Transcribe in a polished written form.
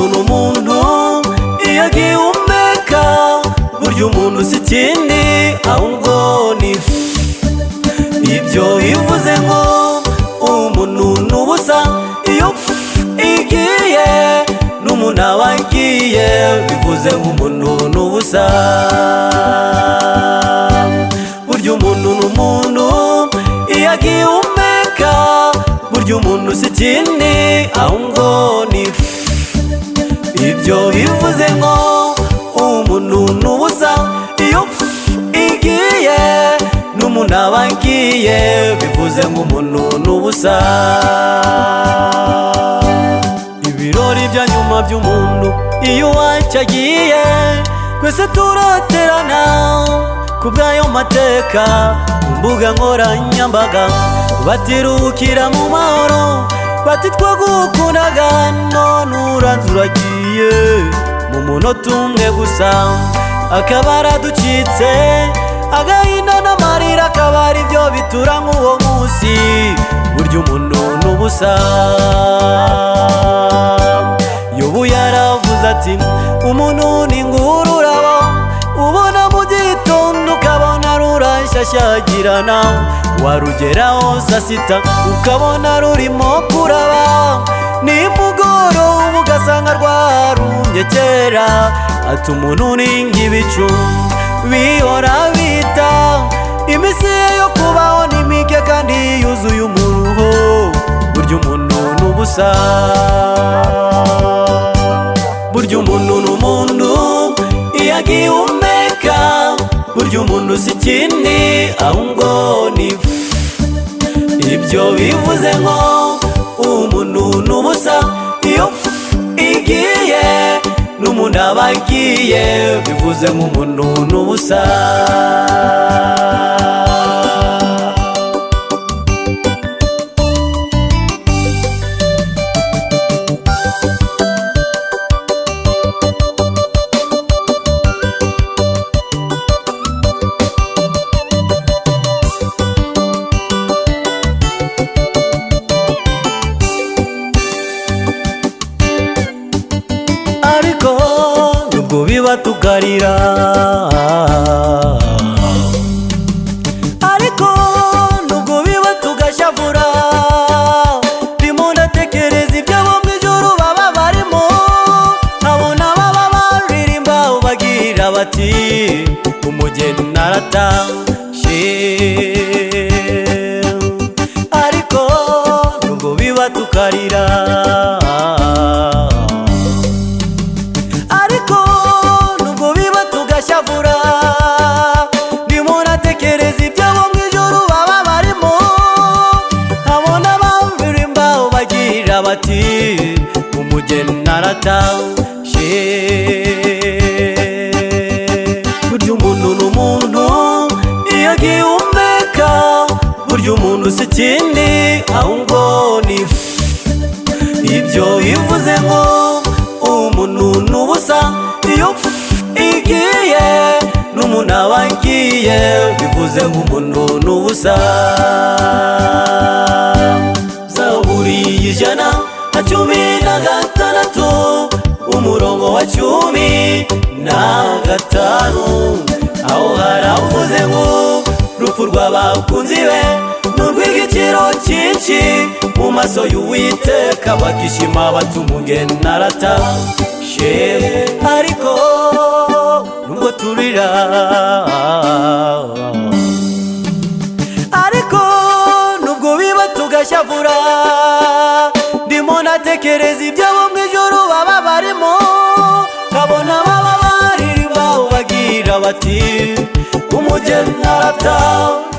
umuntu n'umuntu iyo agihumeka, burya umuntu si ikindi ahubwo ni ifu. Ibyo bivuze ngo umuntu n'ubusa iyo igiye n'umuntu aba agiye, bivuze ngo umuntu n'ubusa. Burya umuntu n'umuntu iyo agihumeka, burya umuntu si ikindi ahubwo ni ifu. Ibyo bivuze ngo umuntu n'ubusa iyo igiye n'umuntu aba agiye, bivuze ngo umuntu n'ubusa. Ibirori bya nyuma by'umuntu iyo uwacyo agiye, twese turaterana kubw'ayo mateka. Ku mbuga nkoranyambaga batiruhukira mu mahoro, bati twagukundaga none uranze uragiye. Mu munota umwe gusa akaba araducitse, agahinda n'amarira akaba ari byo bitura nk'uwo munsi. Burya umuntu n'ubusa. Yobu yaravuze ati umuntu ni ngururabo, ubona mu gitondo ukabona rurashyashyagirana, warugeraho saa sita ukabona rurimo kuraba, nimugoroba ugasanga rwarumye kera. Ati umuntu ni nk'ibicu bihora bita, iminsi ye yo kubaho ni mike kandi yuzuye umuruho. Burya umuntu n'ubusa. Burya umuntu n'umuntu iyo agihumeka, burya umuntu si ikindi ahubwo ni ifu. Ibyo bivuze ngo umuntu n'ubusa iyo igiye n'umuntu aba agiye, bivuze ngo umuntu n'ubusa. Ariko nubwo biba tukarira, ariko nubwo biba tugashavura, ndimo ndatekereza ibyabo mu ijuru baba barimo, nkabona baba baririmba bagira bati umugeni aratashe. Ariko nubwo biba tukarira, ndimo natekereza ibyabo mu ijuru baba barimo, nkabona baririmba bagira bati umugeni aratashe. Burya umuntu n'umuntu iyo agihumeka, burya umuntu si ikindi ahubwo ni ifu. Ibyo bivuze ngo umuntu n'ubusa iyo igiye n'umuntu aba agiye, bivuze ngo umuntu n'ubusa. Zaburi y'Ijana na 16 umurongo wa 15, aho haravuze ngo urupfu rw'abakunzi be n'urw'igiciro cyinshi mu maso y'Uwiteka, bakishima bati umugeni aratashe. Ariko nubwo turira, ariko nubwo biba tugashavura, ndimo natekereza ibyabo mu ijuru baba barimo, nkabona baba baririmba bagira bati umugeni aratashe.